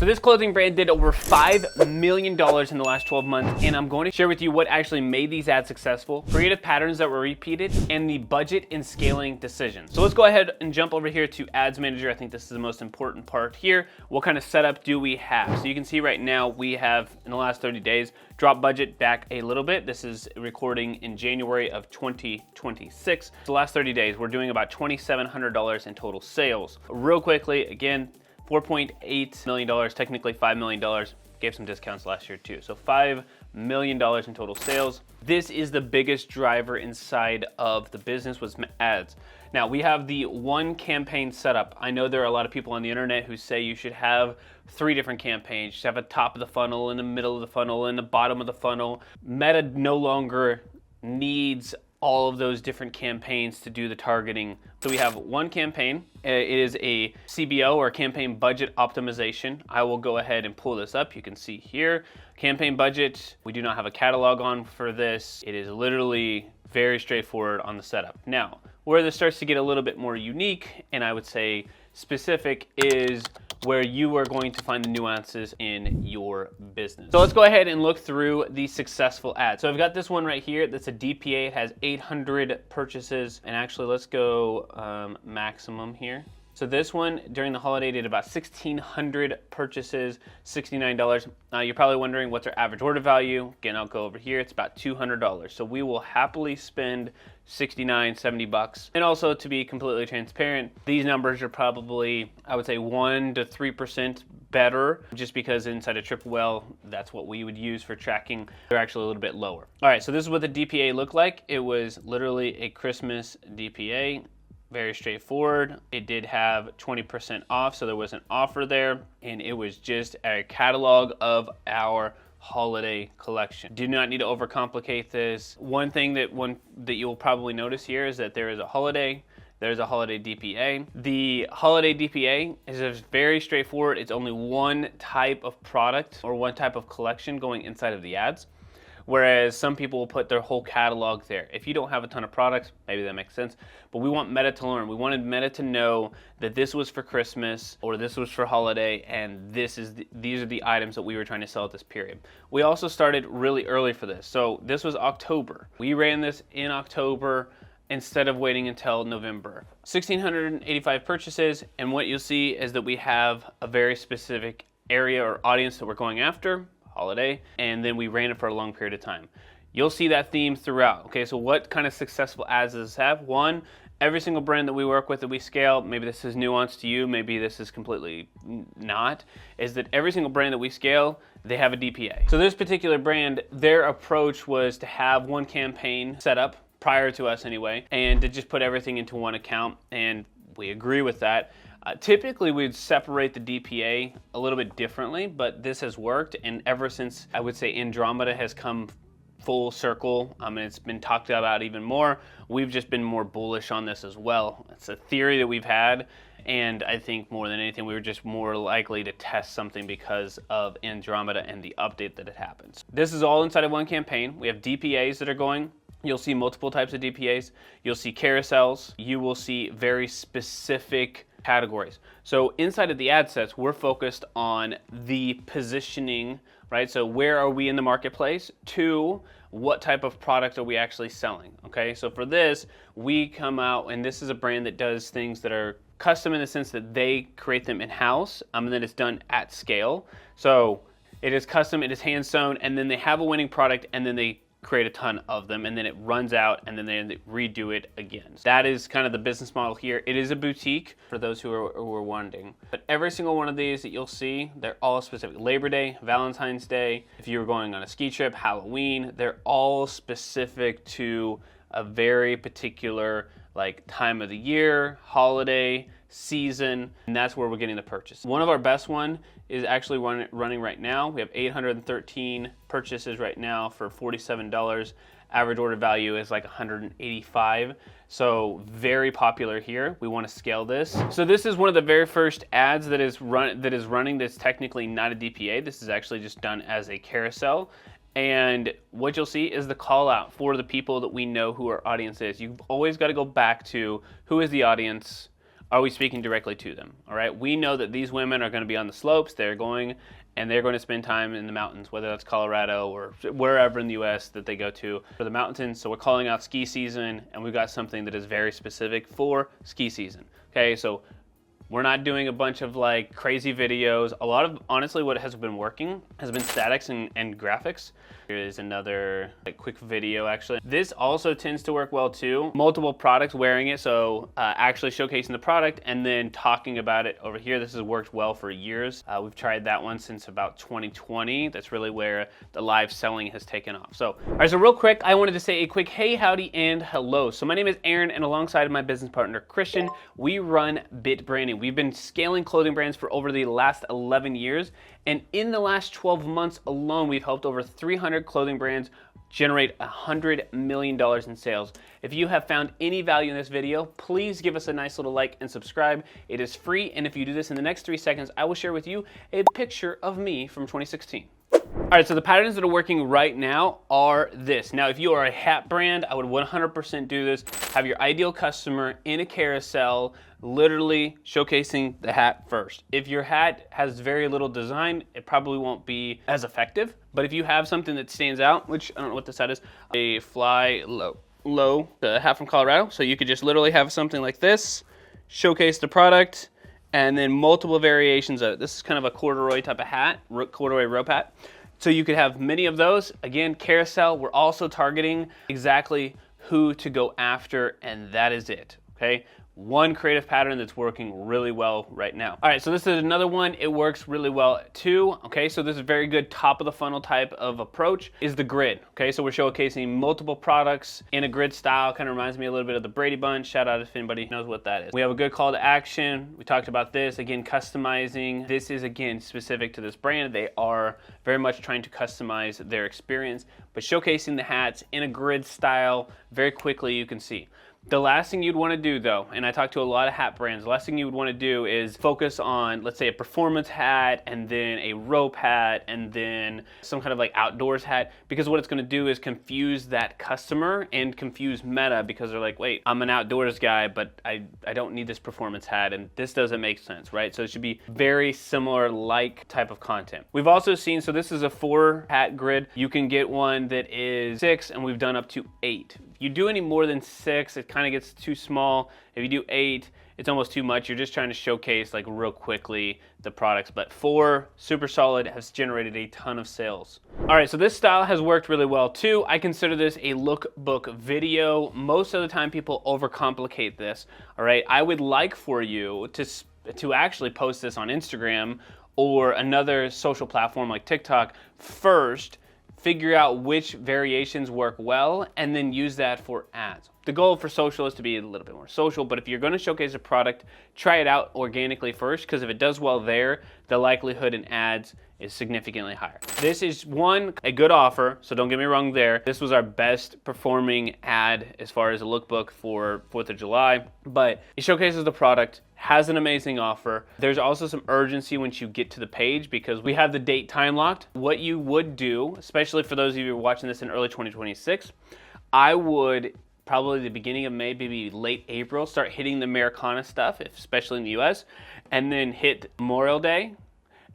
So this clothing brand did over $5 million in the last 12 months, and I'm going to share with you what actually made these ads successful, creative patterns that were repeated, and the budget and scaling decisions. So let's go ahead and jump over here to Ads Manager. I think this is the most important part here. What kind of setup do we have? So you can see right now we have, in the last 30 days, dropped budget back a little bit. This is recording in January of 2026. The last 30 days, we're doing about $2,700 in total sales. Real quickly, again, $4.8 million, technically $5 million. Gave some discounts last year too. So $5 million in total sales. This is the biggest driver inside of the business was ads. Now we have the one campaign setup. I know there are a lot of people on the internet who say you should have 3 different campaigns. You should have a top of the funnel, in the middle of the funnel, and the bottom of the funnel. Meta no longer needs all of those different campaigns to do the targeting. So we have one campaign. It is a CBO, or campaign budget optimization. I will go ahead and pull this up. You can see here, campaign budget. We do not have a catalog on for this. It is literally very straightforward on the setup. Now, where this starts to get a little bit more unique, and I would say specific, is where you are going to find the nuances in your business. So let's go ahead and look through the successful ads. So I've got this one right here that's a DPA. It has 800 purchases, and actually let's go maximum here. So this one during the holiday did about 1,600 purchases, $69. Now you're probably wondering what's our average order value. Again, I'll go over here. It's about $200. So we will happily spend 69, 70 bucks. And also, to be completely transparent, these numbers are probably, I would say, 1 to 3% better, just because inside of TripleWell, that's what we would use for tracking. They're actually a little bit lower. All right, so this is what the DPA looked like. It was literally a Christmas DPA. Very straightforward. It did have 20% off, so there was an offer there, and it was just a catalog of our holiday collection. Do not need to overcomplicate this. One thing that you'll probably notice here is that there is a holiday. There's a holiday DPA. The holiday DPA is just very straightforward. It's only one type of product or one type of collection going inside of the ads. Whereas some people will put their whole catalog there. If you don't have a ton of products, maybe that makes sense, but we want Meta to learn. We wanted Meta to know that this was for Christmas or this was for holiday, and these are the items that we were trying to sell at this period. We also started really early for this. So this was October. We ran this in October instead of waiting until November. 1,685 purchases, and what you'll see is that we have a very specific area or audience that we're going after, holiday, and then we ran it for a long period of time. You'll see that theme throughout. Okay, so what kind of successful ads does this have? One, every single brand that we work with that we scale, maybe this is nuanced to you, maybe this is completely not, is that every single brand that we scale, they have a DPA. So this particular brand, their approach was to have one campaign set up, prior to us anyway, and to just put everything into one account, and we agree with that. Typically, we'd separate the DPA a little bit differently, but this has worked, and ever since, I would say, Andromeda has come full circle, and it's been talked about even more, we've just been more bullish on this as well. It's a theory that we've had, and I think more than anything, we were just more likely to test something because of Andromeda and the update that it happens. This is all inside of one campaign. We have DPAs that are going. You'll see multiple types of DPAs. You'll see carousels. You will see very specific categories. So inside of the ad sets, we're focused on the positioning, right? So where are we in the marketplace? 2, what type of product are we actually selling? Okay, so for this, we come out, and this is a brand that does things that are custom in the sense that they create them in-house, and then it's done at scale. So it is custom, it is hand sewn, and then they have a winning product, and then they create a ton of them, and then it runs out, and then they redo it again. That is kind of the business model here. It is a boutique for those who are wanting. But every single one of these that you'll see, they're all specific. Labor Day, Valentine's Day, if you were going on a ski trip, Halloween, they're all specific to a very particular time of the year, holiday, season, and that's where we're getting the purchase. One of our best one is actually running right now. We have 813 purchases right now for $47. Average order value is like $185. So very popular here. We want to scale this. So this is one of the very first ads that is running that's technically not a DPA. This is actually just done as a carousel. And what you'll see is the call out for the people that we know who our audience is. You've always got to go back to who is the audience. are we speaking directly to them? All right, we know that these women are going to be on the slopes. They're going to spend time in the mountains, whether that's Colorado or wherever in the US that they go to for the mountains. So we're calling out ski season, and we've got something that is very specific for ski season. Okay, so we're not doing a bunch of like crazy videos. A lot of, honestly, what has been working has been statics and graphics. Here is another like quick video actually. This also tends to work well too. Multiple products wearing it, so actually showcasing the product and then talking about it over here. This has worked well for years. We've tried that one since about 2020. That's really where the live selling has taken off. So, all right, so real quick, I wanted to say a quick hey, howdy, and hello. So my name is Aaron, and alongside my business partner, Christian, we run Bit Branding. We've been scaling clothing brands for over the last 11 years. And in the last 12 months alone, we've helped over 300 clothing brands generate $100 million in sales. If you have found any value in this video, please give us a nice little like and subscribe. It is free, and if you do this in the next 3 seconds, I will share with you a picture of me from 2016. All right, so the patterns that are working right now are this. Now, if you are a hat brand, I would 100% do this. Have your ideal customer in a carousel, literally showcasing the hat first. If your hat has very little design, it probably won't be as effective. But if you have something that stands out, which I don't know what this hat is, a fly low hat from Colorado. So you could just literally have something like this, showcase the product, and then multiple variations of it. This is kind of a corduroy type of hat, corduroy rope hat. So you could have many of those. Again, carousel, we're also targeting exactly who to go after, and that is it, okay? One creative pattern that's working really well right now. All right, so this is another one. It works really well too, okay? So this is a very good top of the funnel type of approach is the grid, okay? So we're showcasing multiple products in a grid style. Kind of reminds me a little bit of the Brady Bunch. Shout out if anybody knows what that is. We have a good call to action. We talked about this. Again, customizing. This is, again, specific to this brand. They are very much trying to customize their experience, but showcasing the hats in a grid style very quickly, you can see. The last thing you'd want to do though, and I talked to a lot of hat brands, the last thing you would want to do is focus on, let's say, a performance hat and then a rope hat and then some kind of like outdoors hat, because what it's going to do is confuse that customer and confuse Meta, because they're like, wait, I'm an outdoors guy, but I don't need this performance hat and this doesn't make sense, right? So it should be very similar like type of content. We've also seen, so this is a 4 hat grid. You can get one that is 6 and we've done up to 8. If you do any more than 6, it kind of gets too small. If you do 8, it's almost too much. You're just trying to showcase like real quickly the products. But 4, super solid, has generated a ton of sales. All right, so this style has worked really well too. I consider this a lookbook video. Most of the time people overcomplicate this. All right, I would like for you to actually post this on Instagram or another social platform like TikTok first, figure out which variations work well, and then use that for ads. The goal for social is to be a little bit more social, but if you're going to showcase a product, try it out organically first, because if it does well there, the likelihood in ads is significantly higher. This is a good offer, so don't get me wrong there. This was our best performing ad as far as a lookbook for 4th of July, but it showcases the product, has an amazing offer. There's also some urgency once you get to the page because we have the date time locked. What you would do, especially for those of you who are watching this in early 2026, I would probably the beginning of May, maybe late April, start hitting the Americana stuff, especially in the US, and then hit Memorial Day,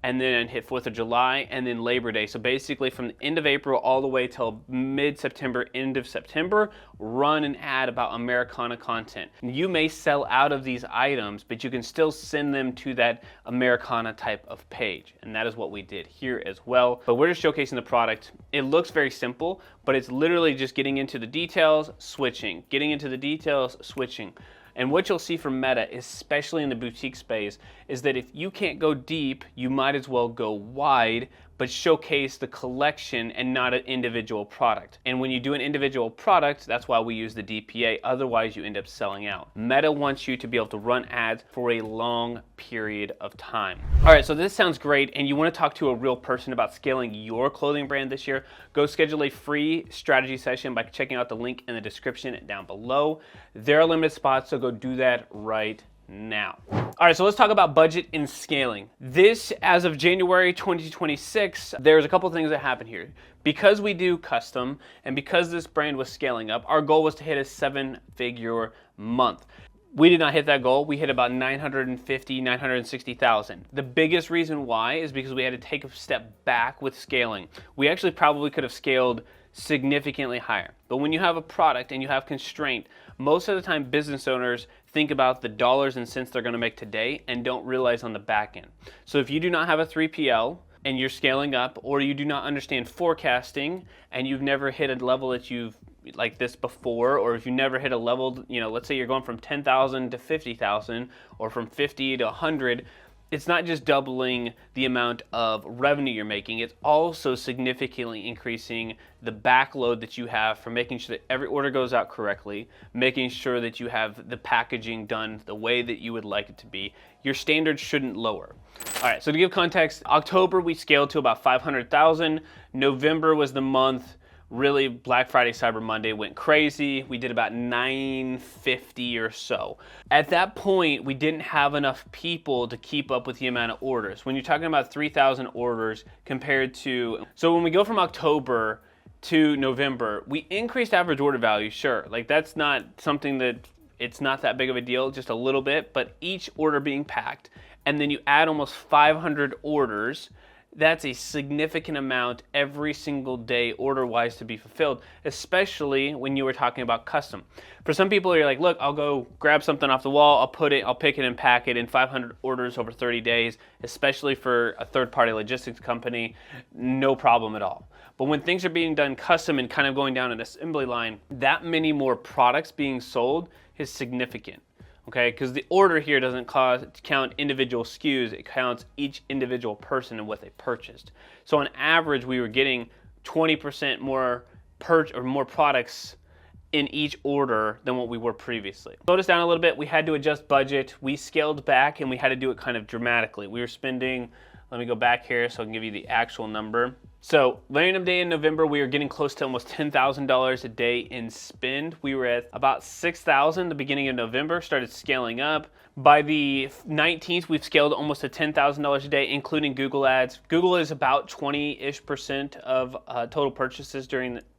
and then hit 4th of July, and then Labor Day. So basically from the end of April all the way till mid-September, end of September, run an ad about Americana content. You may sell out of these items, but you can still send them to that Americana type of page. And that is what we did here as well. But we're just showcasing the product. It looks very simple, but it's literally just getting into the details, switching, getting into the details, switching. And what you'll see from Meta, especially in the boutique space, is that if you can't go deep, you might as well go wide, but showcase the collection and not an individual product. And when you do an individual product, that's why we use the DPA, otherwise you end up selling out. Meta wants you to be able to run ads for a long period of time. All right, so this sounds great, and you wanna talk to a real person about scaling your clothing brand this year, go schedule a free strategy session by checking out the link in the description down below. There are limited spots, so go do that right now. All right, so let's talk about budget and scaling. This, as of January 2026, there's a couple things that happen here. Because we do custom and because this brand was scaling up, our goal was to hit a 7-figure month. We did not hit that goal. We hit about 950, 960,000. The biggest reason why is because we had to take a step back with scaling. We actually probably could have scaled significantly higher. But when you have a product and you have constraint, most of the time business owners think about the dollars and cents they're going to make today and don't realize on the back end. So if you do not have a 3PL and you're scaling up, or you do not understand forecasting and you've never hit a level that you've like this before, or if you never hit a level, let's say you're going from 10,000 to 50,000 or from 50 to 100, it's not just doubling the amount of revenue you're making, it's also significantly increasing the backload that you have for making sure that every order goes out correctly, making sure that you have the packaging done the way that you would like it to be. Your standards shouldn't lower. All right, so to give context, October we scaled to about 500,000. November was the month. Really, Black Friday, Cyber Monday went crazy. We did about 950 or so. At that point, we didn't have enough people to keep up with the amount of orders. When you're talking about 3,000 orders compared to, so when we go from October to November, we increased average order value, sure. Like that's not something that, it's not that big of a deal, just a little bit, but each order being packed, and then you add almost 500 orders, that's a significant amount every single day order-wise to be fulfilled, especially when you were talking about custom. For some people, you're like, look, I'll go grab something off the wall, I'll pick it and pack it in 500 orders over 30 days, especially for a third-party logistics company, no problem at all. But when things are being done custom and kind of going down an assembly line, that many more products being sold is significant. Okay, because the order here doesn't count individual SKUs, it counts each individual person and what they purchased. So on average, we were getting 20% more more products in each order than what we were previously. Slowed us down a little bit, we had to adjust budget, we scaled back and we had to do it kind of dramatically. We were spending, let me go back here so I can give you the actual number. So Random Day in November, we were getting close to almost $10,000 a day in spend. We were at about $6,000 the beginning of November, started scaling up. By the 19th, we've scaled almost to $10,000 a day, including Google ads. Google is about 20-ish% of total purchases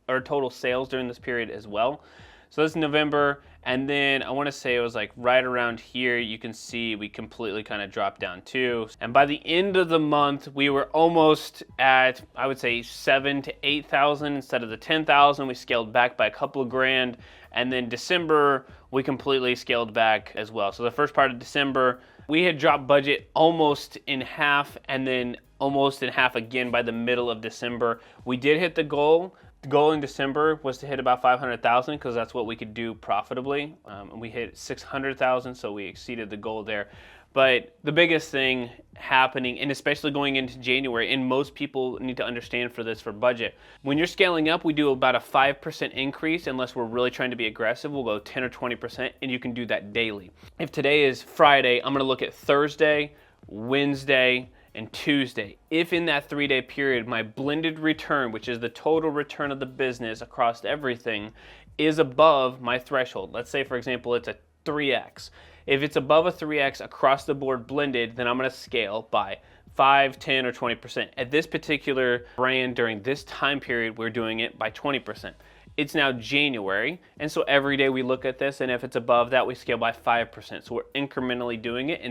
or total sales during this period as well. So this is November, and then I want to say it was like right around here, you can see we completely kind of dropped down too. And by the end of the month, we were almost at, I would say 7,000 to 8,000 instead of the 10,000. We scaled back by a couple of grand. And then December, we completely scaled back as well. So the first part of December, we had dropped budget almost in half and then almost in half again by the middle of December. We did hit the goal. The goal in December was to hit about 500,000 because that's what we could do profitably. And we hit 600,000, so we exceeded the goal there. But the biggest thing happening, and especially going into January, and most people need to understand for this for budget, when you're scaling up, we do about a 5% increase unless we're really trying to be aggressive. We'll go 10 or 20%, and you can do that daily. If today is Friday, I'm going to look at Thursday, Wednesday, and Tuesday. If in that 3-day period, my blended return, which is the total return of the business across everything, is above my threshold. Let's say, for example, it's a 3x. If it's above a 3x across the board blended, then I'm going to scale by 5, 10, or 20%. At this particular brand during this time period, we're doing it by 20%. It's now January, and so every day we look at this, and if it's above that, we scale by 5%. So we're incrementally doing it,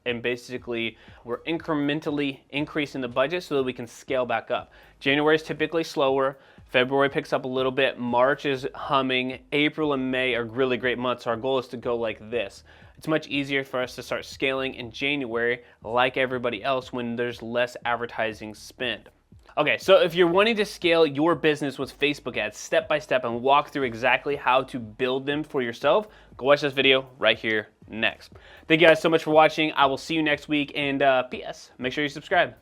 and basically we're incrementally increasing the budget so that we can scale back up. January is typically slower. February picks up a little bit. March is humming. April and May are really great months. Our goal is to go like this. It's much easier for us to start scaling in January like everybody else when there's less advertising spend. Okay, so if you're wanting to scale your business with Facebook ads step by step and walk through exactly how to build them for yourself, go watch this video right here next. Thank you guys so much for watching. I will see you next week, and P.S. make sure you subscribe.